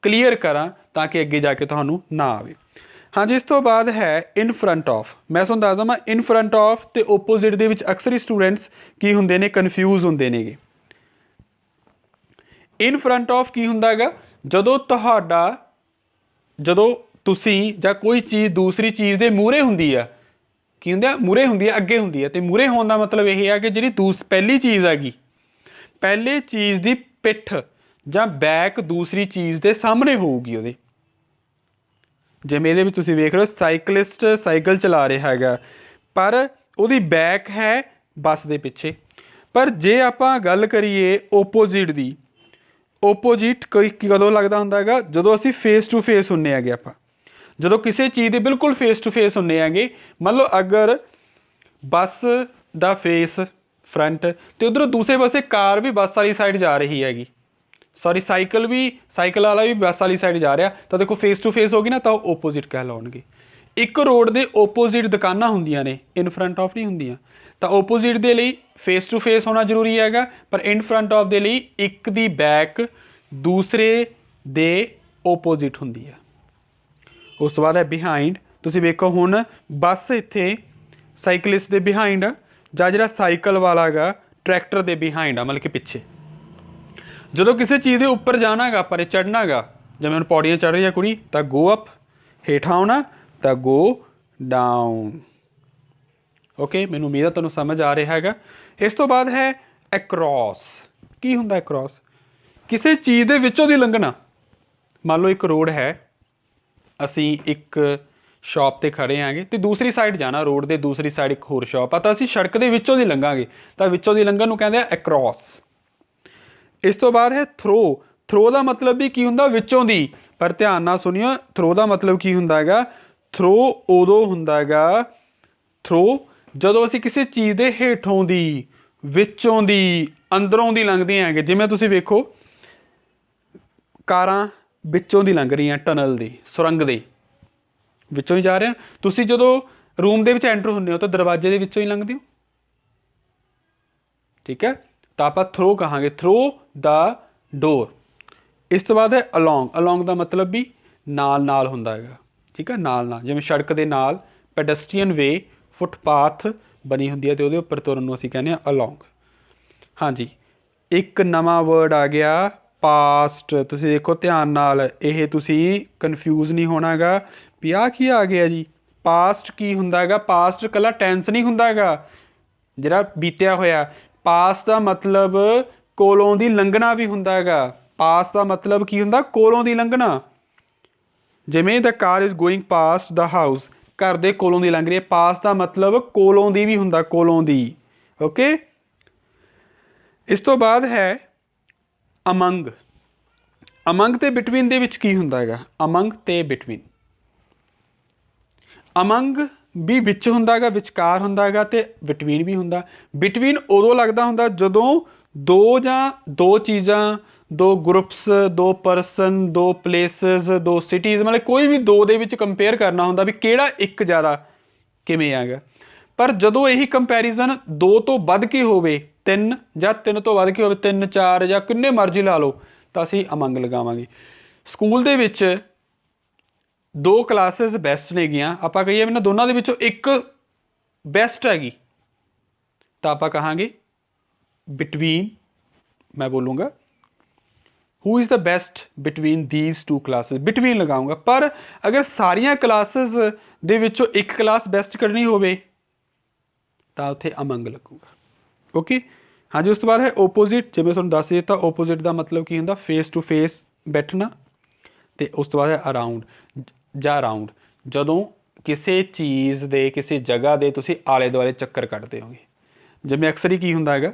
ਕਲੀਅਰ ਕਰਾਂ ਤਾਂ ਕਿ ਅੱਗੇ ਜਾ ਕੇ ਤੁਹਾਨੂੰ ਨਾ ਆਵੇ। ਹਾਂਜੀ। ਇਸ ਤੋਂ ਬਾਅਦ ਹੈ ਇਨ ਫਰੰਟ ਆਫ। ਮੈਂ ਤੁਹਾਨੂੰ ਦੱਸਦਾ ਮੈਂ ਇਨ ਫਰੰਟ ਆਫ ਅਤੇ ਓਪੋਜ਼ਿਟ ਦੇ ਵਿੱਚ ਅਕਸਰ ਹੀ ਸਟੂਡੈਂਟਸ ਕੀ ਹੁੰਦੇ ਨੇ, ਕਨਫਿਊਜ਼ ਹੁੰਦੇ ਨੇਗੇ। ਇਨ ਫਰੰਟ ਆਫ ਕੀ ਹੁੰਦਾ ਹੈਗਾ? ਜਦੋਂ ਤੁਸੀਂ ਜਾਂ ਕੋਈ ਚੀਜ਼ ਦੂਸਰੀ ਚੀਜ਼ ਦੇ ਮੂਹਰੇ ਹੁੰਦੀ ਆ, ਕੀ ਹੁੰਦਾ? ਮੂਹਰੇ ਹੁੰਦੀ ਆ, ਅੱਗੇ ਹੁੰਦੀ ਆ। ਅਤੇ ਮੂਹਰੇ ਹੋਣ ਦਾ ਮਤਲਬ ਇਹ ਆ ਕਿ ਜਿਹੜੀ ਪਹਿਲੀ ਚੀਜ਼ ਹੈਗੀ, ਪਹਿਲੇ ਚੀਜ਼ ਦੀ ਪਿੱਠ ਜਾਂ ਬੈਕ ਦੂਸਰੀ ਚੀਜ਼ ਦੇ ਸਾਹਮਣੇ ਹੋਊਗੀ ਉਹਦੇ। ਜਿਵੇਂ ਇਹਦੇ ਵਿੱਚ ਤੁਸੀਂ ਵੇਖ ਰਹੇ ਹੋ ਸਾਈਕਲਿਸਟ ਸਾਈਕਲ ਚਲਾ ਰਿਹਾ ਹੈਗਾ, ਪਰ ਉਹਦੀ ਬੈਕ ਹੈ ਬੱਸ ਦੇ ਪਿੱਛੇ। ਪਰ ਜੇ ਆਪਾਂ ਗੱਲ ਕਰੀਏ ਓਪੋਜਿਟ ਦੀ, ਓਪੋਜਿਟ ਕਦੋਂ ਲੱਗਦਾ ਹੁੰਦਾ ਹੈਗਾ? ਜਦੋਂ ਅਸੀਂ ਫੇਸ ਟੂ ਫੇਸ ਹੁੰਦੇ ਹੈਗੇ। ਆਪਾਂ ਜਦੋਂ ਕਿਸੇ ਚੀਜ਼ ਦੇ ਬਿਲਕੁਲ ਫੇਸ ਟੂ ਫੇਸ ਹੁੰਦੇ ਹੈਗੇ, ਮੰਨ ਲਓ ਅਗਰ ਬੱਸ ਦਾ ਫੇਸ ਫਰੰਟ ਅਤੇ ਉੱਧਰੋਂ ਦੂਸਰੇ ਪਾਸੇ ਕਾਰ ਵੀ ਬੱਸ ਵਾਲੀ ਸਾਈਡ ਜਾ ਰਹੀ ਹੈਗੀ, ਸੌਰੀ ਸਾਈਕਲ ਵਾਲਾ ਵੀ ਬੱਸ ਵਾਲੀ ਸਾਈਡ ਜਾ ਰਿਹਾ, ਤਾਂ ਦੇਖੋ ਫੇਸ ਟੂ ਫੇਸ ਹੋ ਗਈ ਨਾ, ਤਾਂ ਉਹ ਓਪੋਜਿਟ ਕਹਿਲਾਉਣਗੇ। ਇੱਕ ਰੋਡ ਦੇ ਓਪੋਜਿਟ ਦੁਕਾਨਾਂ ਹੁੰਦੀਆਂ ਨੇ, ਇਨ ਫਰੰਟ ਆਫ ਨਹੀਂ ਹੁੰਦੀਆਂ। ਤਾਂ ਓਪੋਜਿਟ ਦੇ ਲਈ ਫੇਸ ਟੂ ਫੇਸ ਹੋਣਾ ਜ਼ਰੂਰੀ ਹੈਗਾ, ਪਰ ਇਨ ਫਰੰਟ ਆਫ ਦੇ ਲਈ ਇੱਕ ਦੀ ਬੈਕ ਦੂਸਰੇ ਦੇ ਓਪੋਜਿਟ ਹੁੰਦੀ ਹੈ। ਉਸ ਤੋਂ ਬਾਅਦ ਹੈ ਬਿਹਾਈਂਡ। ਤੁਸੀਂ ਵੇਖੋ ਹੁਣ ਬੱਸ ਇੱਥੇ ਸਾਈਕਲਿਸਟ ਦੇ ਬਿਹਾਈਂਡ ਆ, ਜਾਂ ਜਿਹੜਾ ਸਾਈਕਲ ਵਾਲਾ ਹੈਗਾ ਟਰੈਕਟਰ ਦੇ ਬਿਹਾਈਂਡ ਆ, ਮਤਲਬ ਕਿ ਪਿੱਛੇ। ਜਦੋਂ ਕਿਸੇ ਚੀਜ਼ ਦੇ ਉੱਪਰ ਜਾਣਾ ਹੈਗਾ, ਪਰ ਚੜ੍ਹਨਾ ਹੈਗਾ, ਜਿਵੇਂ ਹੁਣ ਪੌੜੀਆਂ ਚੜ੍ਹ ਰਹੀ ਹੈ ਕੁੜੀ, ਤਾਂ ਗੋ ਅਪ। ਹੇਠਾਂ ਆਉਣਾ ਤਾਂ ਗੋ ਡਾਊਨ। ਓਕੇ, ਮੈਨੂੰ ਉਮੀਦ ਹੈ ਤੁਹਾਨੂੰ ਸਮਝ ਆ ਰਿਹਾ ਹੈਗਾ। ਇਸ ਤੋਂ ਬਾਅਦ ਹੈ ਐਕਰੋਸ। ਕੀ ਹੁੰਦਾ ਐਕਰੋਸ? ਕਿਸੇ ਚੀਜ਼ ਦੇ ਵਿੱਚੋਂ ਦੀ ਲੰਘਣਾ। ਮੰਨ ਲਓ ਇੱਕ ਰੋਡ ਹੈ, ਅਸੀਂ ਇੱਕ ਸ਼ਾਪ 'ਤੇ ਖੜ੍ਹੇ ਆਂਗੇ ਅਤੇ ਦੂਸਰੀ ਸਾਈਡ ਜਾਣਾ, ਰੋਡ ਦੇ ਦੂਸਰੀ ਸਾਈਡ ਇੱਕ ਹੋਰ ਸ਼ਾਪ ਆ, ਤਾਂ ਅਸੀਂ ਸੜਕ ਦੇ ਵਿੱਚੋਂ ਦੀ ਲੰਘਾਂਗੇ, ਤਾਂ ਵਿੱਚੋਂ ਦੀ ਲੰਘਣ ਨੂੰ ਕਹਿੰਦੇ ਆ ਐਕਰੋਸ। ਇਸ ਤੋਂ ਬਾਅਦ ਹੈ ਥਰੋ। ਥਰੋ ਦਾ ਮਤਲਬ ਵੀ ਕੀ ਹੁੰਦਾ? ਵਿੱਚੋਂ ਦੀ। ਪਰ ਧਿਆਨ ਨਾਲ ਸੁਣਿਓ, ਥਰੋ ਦਾ ਮਤਲਬ ਕੀ ਹੁੰਦਾ ਹੈਗਾ? ਥਰੋ ਉਦੋਂ ਹੁੰਦਾ ਹੈਗਾ, ਥਰੋ ਜਦੋਂ ਅਸੀਂ ਕਿਸੇ ਚੀਜ਼ ਦੇ ਹੇਠੋਂ ਦੀ, ਵਿੱਚੋਂ ਦੀ, ਅੰਦਰੋਂ ਦੀ ਲੰਘਦੇ ਹੈਗੇ। ਜਿਵੇਂ ਤੁਸੀਂ ਵੇਖੋ ਕਾਰਾਂ ਵਿੱਚੋਂ ਦੀ ਲੰਘ ਰਹੀਆਂ, ਟਨਲ ਦੀ, ਸੁਰੰਗ ਦੇ ਵਿੱਚੋਂ ਹੀ ਜਾ ਰਹੇ। ਤੁਸੀਂ ਜਦੋਂ ਰੂਮ ਦੇ ਵਿੱਚ ਐਂਟਰ ਹੁੰਦੇ ਹੋ ਤਾਂ ਦਰਵਾਜ਼ੇ ਦੇ ਵਿੱਚੋਂ ਹੀ ਲੰਘਦੇ ਹੋ, ਠੀਕ ਹੈ, ਤਾਂ ਆਪਾਂ ਥਰੋ ਕਹਾਂਗੇ, ਥਰੋ ਦਾ ਡੋਰ। ਇਸ ਤੋਂ ਬਾਅਦ ਹੈ ਅਲੋਂਗ। ਅਲੋਂਗ ਦਾ ਮਤਲਬ ਵੀ ਨਾਲ ਨਾਲ ਹੁੰਦਾ ਹੈਗਾ, ਠੀਕ ਹੈ, ਨਾਲ ਨਾਲ। ਜਿਵੇਂ ਸੜਕ ਦੇ ਨਾਲ ਪੈਡੈਸਟਰੀਅਨ ਵੇ, ਫੁੱਟਪਾਥ ਬਣੀ ਹੁੰਦੀ ਹੈ ਅਤੇ ਉਹਦੇ ਉੱਪਰ ਤੁਰਨ ਨੂੰ ਅਸੀਂ ਕਹਿੰਦੇ ਹਾਂ ਅਲੋਂਗ। ਹਾਂਜੀ, ਇੱਕ ਨਵਾਂ ਵਰਡ ਆ ਗਿਆ, ਪਾਸਟ। ਤੁਸੀਂ ਦੇਖੋ ਧਿਆਨ ਨਾਲ, ਇਹ ਤੁਸੀਂ ਕਨਫਿਊਜ਼ ਨਹੀਂ ਹੋਣਾ ਹੈਗਾ ਵੀ ਆਹ ਕੀ ਆ ਗਿਆ ਜੀ। ਪਾਸਟ ਕੀ ਹੁੰਦਾ ਹੈਗਾ? ਪਾਸਟ ਇਕੱਲਾ ਟੈਂਸ ਨਹੀਂ ਹੁੰਦਾ ਹੈਗਾ ਜਿਹੜਾ ਬੀਤਿਆ ਹੋਇਆ। ਪਾਸ ਦਾ ਮਤਲਬ ਕੋਲੋਂ ਦੀ ਲੰਘਣਾ ਵੀ ਹੁੰਦਾ ਹੈਗਾ। ਪਾਸ ਦਾ ਮਤਲਬ ਕੀ ਹੁੰਦਾ? ਕੋਲੋਂ ਦੀ ਲੰਘਣਾ। ਜਿਵੇਂ the car is going past the house, ਘਰ ਦੇ ਕੋਲੋਂ ਦੀ ਲੰਘ ਰਹੀ ਹੈ। ਪਾਸ ਦਾ ਮਤਲਬ ਕੋਲੋਂ ਦੀ ਵੀ ਹੁੰਦਾ, ਕੋਲੋਂ ਦੀ। ਓਕੇ, ਇਸ ਤੋਂ ਬਾਅਦ ਹੈ ਅਮੰਗ। ਅਮੰਗ ਤੇ ਬਿਟਵੀਨ ਦੇ ਵਿੱਚ ਕੀ ਹੁੰਦਾ ਹੈਗਾ? ਅਮੰਗ ਤੇ ਬਿਟਵੀਨ। ਅਮੰਗ ਵੀ ਵਿੱਚ ਹੁੰਦਾ ਹੈਗਾ, ਵਿਚਕਾਰ ਹੁੰਦਾ ਹੈਗਾ, ਅਤੇ ਬਿਟਵੀਨ ਵੀ ਹੁੰਦਾ। ਬਿਟਵੀਨ ਉਦੋਂ ਲੱਗਦਾ ਹੁੰਦਾ ਜਦੋਂ ਦੋ ਚੀਜ਼ਾਂ, ਦੋ ਗਰੁੱਪਸ, ਦੋ ਪਰਸਨ, ਦੋ ਪਲੇਸਿਸ, ਦੋ ਸਿਟੀਜ਼, ਮਤਲਬ ਕੋਈ ਵੀ ਦੋ ਦੇ ਵਿੱਚ ਕੰਪੇਅਰ ਕਰਨਾ ਹੁੰਦਾ ਵੀ ਕਿਹੜਾ ਇੱਕ ਜ਼ਿਆਦਾ ਕਿਵੇਂ ਹੈਗਾ। ਪਰ ਜਦੋਂ ਇਹੀ ਕੰਪੈਰੀਜ਼ਨ ਦੋ ਤੋਂ ਵੱਧ ਕੇ ਹੋਵੇ, ਤਿੰਨ ਜਾਂ ਤਿੰਨ ਤੋਂ ਵੱਧ ਕੇ ਹੋਵੇ, 3 4 ਜਾਂ ਕਿੰਨੇ ਮਰਜ਼ੀ ਲਾ ਲਓ, ਤਾਂ ਅਸੀਂ ਅਮੰਗ ਲਗਾਵਾਂਗੇ। ਸਕੂਲ ਦੇ ਵਿੱਚ 2 ਕਲਾਸਿਸ ਬੈਸਟ ਨੇਗੀਆਂ, ਆਪਾਂ ਕਹੀਏ ਇਹਨਾਂ ਦੋਨਾਂ ਦੇ ਵਿੱਚੋਂ ਇੱਕ ਬੈਸਟ ਹੈਗੀ, ਤਾਂ ਆਪਾਂ ਕਹਾਂਗੇ ਬਿਟਵੀਨ। ਮੈਂ ਬੋਲੂँਗਾ who is the best between these 2 classes, between ਲਗਾਊਂਗਾ। ਪਰ ਅਗਰ ਸਾਰੀਆਂ ਕਲਾਸਿਸ ਦੇ ਵਿੱਚੋਂ ਇੱਕ ਕਲਾਸ ਬੈਸਟ ਕੱਢਣੀ ਹੋਵੇ ਤਾਂ ਉੱਥੇ ਅਮੰਗ ਲੱਗੂਗਾ। ਓਕੇ, ਹਾਂਜੀ। ਉਸ ਤੋਂ ਬਾਅਦ ਹੈ ਓਪੋਜ਼ਿਟ। ਜਿਵੇਂ ਤੁਹਾਨੂੰ ਦੱਸ ਦਿੱਤਾ, ਓਪੋਜ਼ਿਟ ਦਾ ਮਤਲਬ ਕੀ ਹੁੰਦਾ? ਫੇਸ ਟੂ ਫੇਸ ਬੈਠਣਾ। ਅਤੇ ਉਸ ਤੋਂ ਬਾਅਦ ਹੈ ਅਰਾਊਂਡ ਜਾਂ ਅਰਾਊਂਡ, ਜਦੋਂ ਕਿਸੇ ਚੀਜ਼ ਦੇ, ਕਿਸੇ ਜਗ੍ਹਾ ਦੇ ਤੁਸੀਂ ਆਲੇ ਦੁਆਲੇ ਚੱਕਰ ਕੱਢਦੇ ਹੋਗੇ। ਜਿਵੇਂ ਅਕਸਰ ਹੀ ਕੀ ਹੁੰਦਾ ਹੈਗਾ,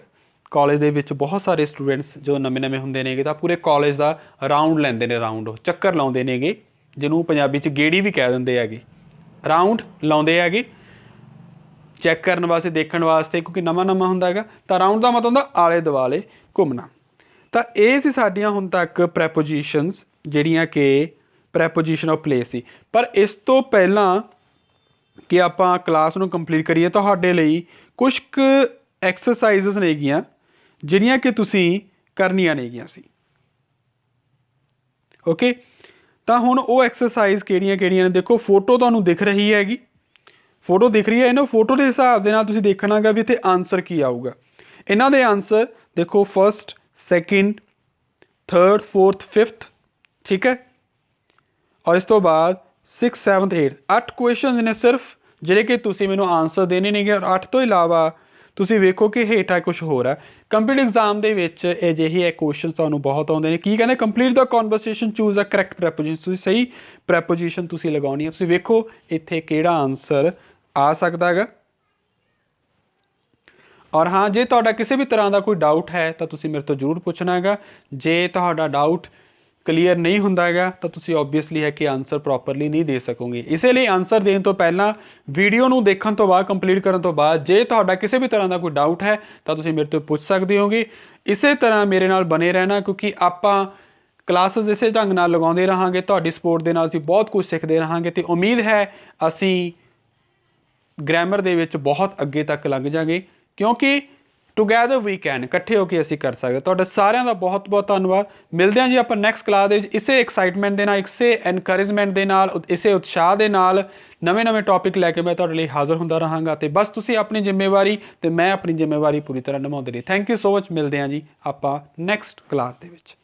ਕਾਲਜ ਦੇ ਵਿੱਚ ਬਹੁਤ ਸਾਰੇ ਸਟੂਡੈਂਟਸ ਜੋ ਨਵੇਂ ਹੁੰਦੇ ਨੇਗੇ ਤਾਂ ਪੂਰੇ ਕਾਲਜ ਦਾ ਰਾਊਂਡ ਲੈਂਦੇ ਨੇ, ਰਾਊਂਡ ਚੱਕਰ ਲਾਉਂਦੇ ਨੇਗੇ, ਜਿਹਨੂੰ ਪੰਜਾਬੀ 'ਚ ਗੇੜੀ ਵੀ ਕਹਿ ਦਿੰਦੇ ਹੈਗੇ। ਰਾਊਂਡ ਲਾਉਂਦੇ ਹੈਗੇ ਚੈੱਕ ਕਰਨ ਵਾਸਤੇ, ਦੇਖਣ ਵਾਸਤੇ, ਕਿਉਂਕਿ ਨਵਾਂ ਹੁੰਦਾ ਹੈਗਾ। ਤਾਂ ਰਾਊਂਡ ਦਾ ਮਤਲਬ ਹੁੰਦਾ ਆਲੇ ਦੁਆਲੇ ਘੁੰਮਣਾ। ਤਾਂ ਇਹ ਸੀ ਸਾਡੀਆਂ ਹੁਣ ਤੱਕ ਪ੍ਰੈਪੋਜੀਸ਼ਨਸ, ਜਿਹੜੀਆਂ ਕਿ ਪ੍ਰੈਪੋਜੀਸ਼ਨ ਆਫ ਪਲੇਸ ਸੀ। ਪਰ ਇਸ ਤੋਂ ਪਹਿਲਾਂ ਕਿ ਆਪਾਂ ਕਲਾਸ ਨੂੰ ਕੰਪਲੀਟ ਕਰੀਏ, ਤੁਹਾਡੇ ਲਈ ਕੁਛ ਕੁ ਐਕਸਰਸਾਈਜ਼ਸ ਨੇਗੀਆਂ ਜਿਹੜੀਆਂ ਕਿ ਤੁਸੀਂ ਕਰਨੀਆਂ ਨੇਗੀਆਂ ਸੀ। ਓਕੇ, ਤਾਂ ਹੁਣ ਉਹ ਐਕਸਰਸਾਈਜ਼ ਕਿਹੜੀਆਂ ਨੇ? ਦੇਖੋ ਫੋਟੋ ਤੁਹਾਨੂੰ ਦਿਖ ਰਹੀ ਹੈਗੀ, ਫੋਟੋ ਦਿਖ ਰਹੀ ਹੈ। ਇਹਨਾਂ ਫੋਟੋ ਦੇ ਹਿਸਾਬ ਦੇ ਨਾਲ ਤੁਸੀਂ ਦੇਖਣਾ ਗਾ ਵੀ ਇੱਥੇ ਆਨਸਰ ਕੀ ਆਊਗਾ। ਇਹਨਾਂ ਦੇ ਆਨਸਰ ਦੇਖੋ, 1st 2nd 3rd 4th 5th, ਠੀਕ ਹੈ। ਔਰ ਇਸ ਤੋਂ ਬਾਅਦ 6th 7th 8th 8 ਕੁਐਸਚਨਸ ਨੇ ਸਿਰਫ, ਜਿਹੜੇ ਕਿ ਤੁਸੀਂ ਮੈਨੂੰ ਆਨਸਰ ਦੇਣੇ ਨੇਗੇ। ਔਰ 8 ਤੋਂ ਇਲਾਵਾ ਤੁਸੀਂ ਵੇਖੋ ਕਿ ਹੇਠਾਂ ਕੁਛ ਹੋਰ ਹੈ। ਕੰਪੀਟੀਟਿਵ ਐਗਜ਼ਾਮ ਦੇ ਵਿੱਚ ਅਜਿਹੇ ਕੁਐਸਚਨ ਤੁਹਾਨੂੰ ਬਹੁਤ ਆਉਂਦੇ ਨੇ। ਕੀ ਕਹਿੰਦੇ? ਕੰਪਲੀਟ ਦਾ ਕਨਵਰਸੇਸ਼ਨ, ਚੂਜ਼ ਅ ਕਰੈਕਟ ਪ੍ਰੈਪੋਜੀਸ਼ਨ। ਤੁਸੀਂ ਸਹੀ ਪ੍ਰੈਪੋਜੀਸ਼ਨ ਤੁਸੀਂ ਲਗਾਉਣੀ ਹੈ। ਤੁਸੀਂ ਵੇਖੋ ਇੱਥੇ ਕਿਹੜਾ ਆਨਸਰ ਆ ਸਕਦਾ ਹੈਗਾ। ਔਰ ਹਾਂ, ਜੇ ਤੁਹਾਡਾ ਕਿਸੇ ਵੀ ਤਰ੍ਹਾਂ ਦਾ ਕੋਈ ਡਾਊਟ ਹੈ ਤਾਂ ਤੁਸੀਂ ਮੇਰੇ ਤੋਂ ਜ਼ਰੂਰ ਪੁੱਛਣਾ ਹੈਗਾ। ਜੇ ਤੁਹਾਡਾ ਡਾਊਟ ਕਲੀਅਰ ਨਹੀਂ ਹੁੰਦਾ ਹੈਗਾ ਤਾਂ ਤੁਸੀਂ ਓਬਵੀਅਸਲੀ ਹੈ ਕਿ ਆਨਸਰ ਪ੍ਰੋਪਰਲੀ ਨਹੀਂ ਦੇ ਸਕੋਗੇ। ਇਸੇ ਲਈ ਆਨਸਰ ਦੇਣ ਤੋਂ ਪਹਿਲਾਂ, ਵੀਡੀਓ ਨੂੰ ਦੇਖਣ ਤੋਂ ਬਾਅਦ, ਕੰਪਲੀਟ ਕਰਨ ਤੋਂ ਬਾਅਦ, ਜੇ ਤੁਹਾਡਾ ਕਿਸੇ ਵੀ ਤਰ੍ਹਾਂ ਦਾ ਕੋਈ ਡਾਊਟ ਹੈ ਤਾਂ ਤੁਸੀਂ ਮੇਰੇ ਤੋਂ ਪੁੱਛ ਸਕਦੇ ਹੋਗੇ। ਇਸੇ ਤਰ੍ਹਾਂ ਮੇਰੇ ਨਾਲ ਬਣੇ ਰਹਿਣਾ, ਕਿਉਂਕਿ ਆਪਾਂ ਕਲਾਸਿਸ ਇਸੇ ਢੰਗ ਨਾਲ ਲਗਾਉਂਦੇ ਰਹਾਂਗੇ। ਤੁਹਾਡੀ ਸਪੋਰਟ ਦੇ ਨਾਲ ਅਸੀਂ ਬਹੁਤ ਕੁਝ ਸਿੱਖਦੇ ਰਹਾਂਗੇ ਅਤੇ ਉਮੀਦ ਹੈ ਅਸੀਂ ਗ੍ਰਾਮਰ ਦੇ ਵਿੱਚ ਬਹੁਤ ਅੱਗੇ ਤੱਕ ਲੰਘ ਜਾਵਾਂਗੇ, ਕਿਉਂਕਿ ਟੂਗੈਦਰ ਵੀ ਕੈਨ, ਇਕੱਠੇ ਹੋ ਕੇ ਅਸੀਂ ਕਰ ਸਕਦੇ। ਤੁਹਾਡਾ ਸਾਰਿਆਂ ਦਾ ਬਹੁਤ ਬਹੁਤ ਧੰਨਵਾਦ। ਮਿਲਦੇ ਹਾਂ ਜੀ ਆਪਾਂ ਨੈਕਸਟ ਕਲਾਸ ਦੇ ਵਿੱਚ, ਇਸੇ ਐਕਸਾਈਟਮੈਂਟ ਦੇ ਨਾਲ, ਇਸੇ ਐਨਕਰੇਜਮੈਂਟ ਦੇ ਨਾਲ, ਇਸੇ ਉਤਸ਼ਾਹ ਦੇ ਨਾਲ ਨਵੇਂ ਟੌਪਿਕ ਲੈ ਕੇ ਮੈਂ ਤੁਹਾਡੇ ਲਈ ਹਾਜ਼ਰ ਹੁੰਦਾ ਰਹਾਂਗਾ। ਅਤੇ ਬਸ ਤੁਸੀਂ ਆਪਣੀ ਜ਼ਿੰਮੇਵਾਰੀ ਅਤੇ ਮੈਂ ਆਪਣੀ ਜ਼ਿੰਮੇਵਾਰੀ ਪੂਰੀ ਤਰ੍ਹਾਂ ਨਿਭਾਉਂਦੇ ਰਹੀ। Thank you so much. ਮਿਲਦੇ ਹਾਂ ਜੀ ਆਪਾਂ ਨੈਕਸਟ ਕਲਾਸ ਦੇ ਵਿੱਚ।